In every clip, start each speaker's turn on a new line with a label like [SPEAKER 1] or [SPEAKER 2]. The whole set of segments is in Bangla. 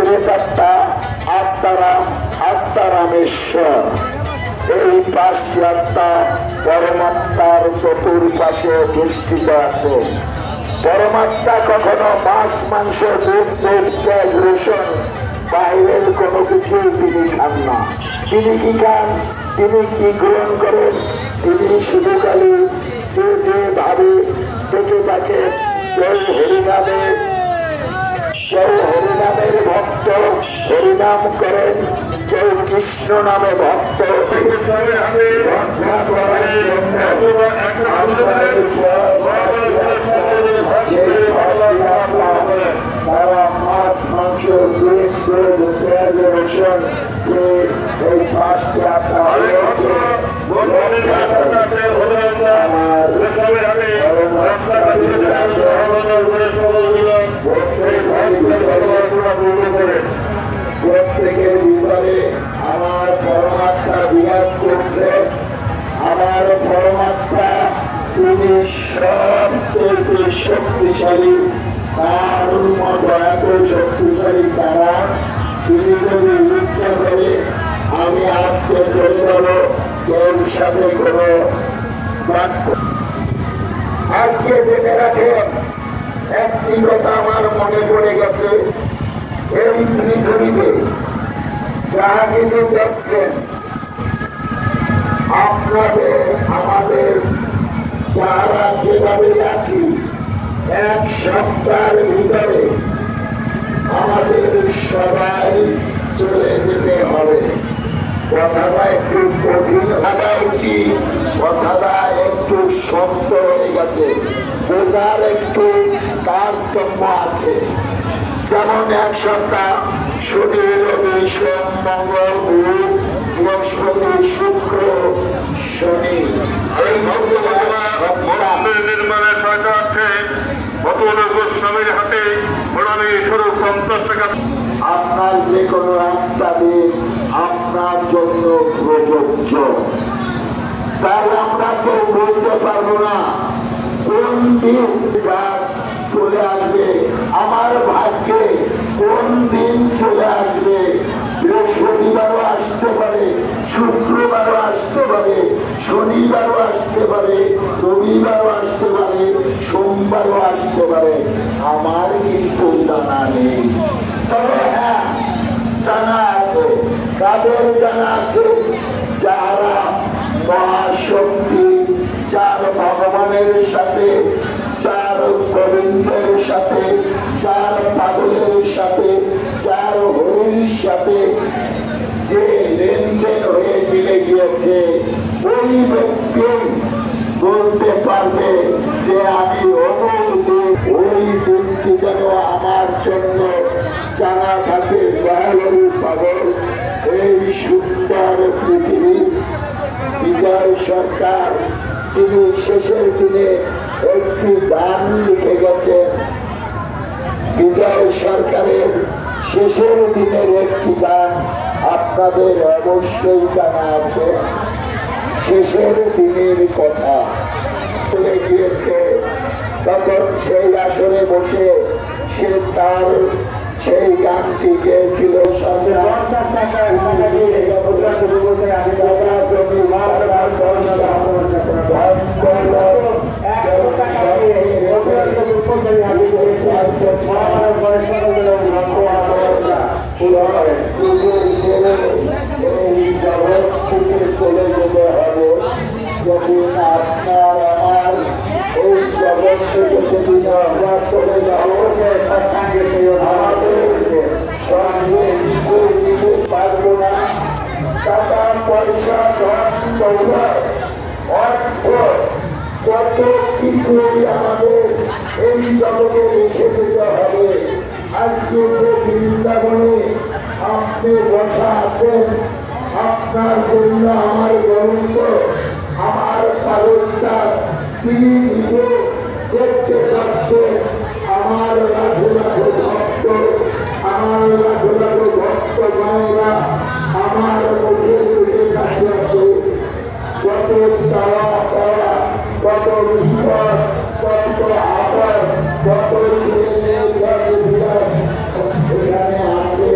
[SPEAKER 1] প্রেতাত্মা, আত্মারাম, আত্মারামেশ্বর, এই পাঁচটি আত্মা পরমাত্মার চতুর্পাশে দৃষ্টিতে আছে। পরমাত্মা কখনো মাছ, মাংস, দুধ, পেঁয়াজ, রসুন বাইরের কোনো কিছুই তিনি খান না। তিনি কি খান, তিনি কি গ্রহণ করেন? তিনি শুধু খালি যে ভাবে থেকে থাকে। কেউ হরিনামের ভক্ত, হরিনাম করেন, কেউ কৃষ্ণ নামে ভক্ত। তারা মাছ, মাংস, দুধ, পেঁয়াজ, রসুন এই পাঁচটি আত্মা প্রত্যেকের ভিতরে আমার পরমাত্মা বিরাজ করছে। আমার পরমাত্মা তিনি সবচেয়ে শক্তিশালী। তার মতো এত শক্তিশালী তারা, তিনি যদি ইচ্ছা করে আমি আজকে চলে যাব কেউ সাথে কোনো আজকে জেনে রাখেন, একটি কথা আমার মনে পড়ে গেছে। এই পৃথিবীতে যা কিছু দেখছেন, আপনাদের আমাদের যারা যেভাবে আছি, এক সপ্তাহের ভিতরে আমাদের সবাই চলে যেতে হবে। কথাটা একটু কঠিন লাগা উচিত, কথাটা একটু শক্ত হয়ে গেছে, বোঝার একটু তারতম্য আছে। যেমন এক সপ্তাহ শনি, রবি, সোম, মঙ্গল, বুধ, বৃহস্পতি, শুক্র, শনি, এই
[SPEAKER 2] নির্মাণের সহায়তার্থে অতুল গোস্বামীর হাতে প্রণামী স্বরূপ 50 টাকা।
[SPEAKER 1] আপনার যে কোনো একটা দিন আপনার জন্য প্রযোজ্য, তাই আমরা কেউ বলতে পারবো না কোন দিন চলে আসবে, আমার ভাগ্যে কোন দিন চলে আসবে। বৃহস্পতিবারও আসতে পারে, শুক্রবারও আসতে পারে, শনিবারও আসতে পারে, রবিবারও আসতে পারে, সোমবারও আসতে পারে। আমার কিন্তু জানা নেই। তবে হ্যাঁ, জানা আছে। কাদের জানা আছে? যারা মহাশক্তি, যার ভগবানের সাথে, যার গোবিন্দের সাথে, যার পাগলের সাথে, যার হরির সাথে যে লেনদেন হয়ে মিলে গিয়েছে, ওই ব্যক্তি বলতে পারবে যে আমি অমুক দিন, ওই দিনটি যেন আমার জন্য জানা থাকে। দয়ালু পাগল এই সুন্দর পৃথিবী। বিজয় সরকার তিনি শেষের দিনে একটি গান লিখে গেছেন। বিজয় সরকারের শেষের দিনের একটি গান আপনাদের অবশ্যই জানা আছে। শেষের দিনের কথা চলে গিয়েছে, তখন সেই আসরে বসে সে তার সেই গানটি গেয়েছিল। চলে যেতে হবে যখন আপনার আমার এই জগৎ থেকে যদি আমরা চলে যাবো, আমাদের সঙ্গে কিছুই দিতে পারবো না। টাকা পয়সা, ধন দৌলত, অর্থ, কত কিছুই আমাদের এই জগতে রেখে দিতে হবে। আজকে যে বৃন্দাবনে আপনি বসা আছেন, আপনার জন্য আমার গৌরব, আমার পালচার তিনি নিজে দেখতে পাচ্ছেন। আমার লাখো লাখো ভক্ত, আমার লাখো লাখো ভক্ত মায়েরা আমার মুখে মুখে কাছে আছে। কত চাওয়া পাওয়া, কত বিপদ, কত আপদ, কত ছেলে বিলাস এখানে আছে।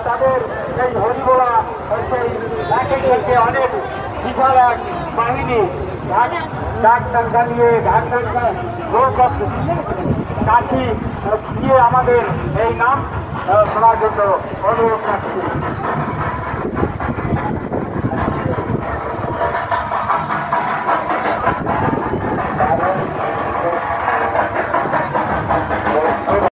[SPEAKER 1] তাদের এই হরিবোলা সেই অনেক বিশাল এক বাহিনী ডাক টাকা নিয়ে ঢাক টাকা লোক কাঠি দিয়ে আমাদের এই নাম শোনার জন্য অনুরোধ রাখছি।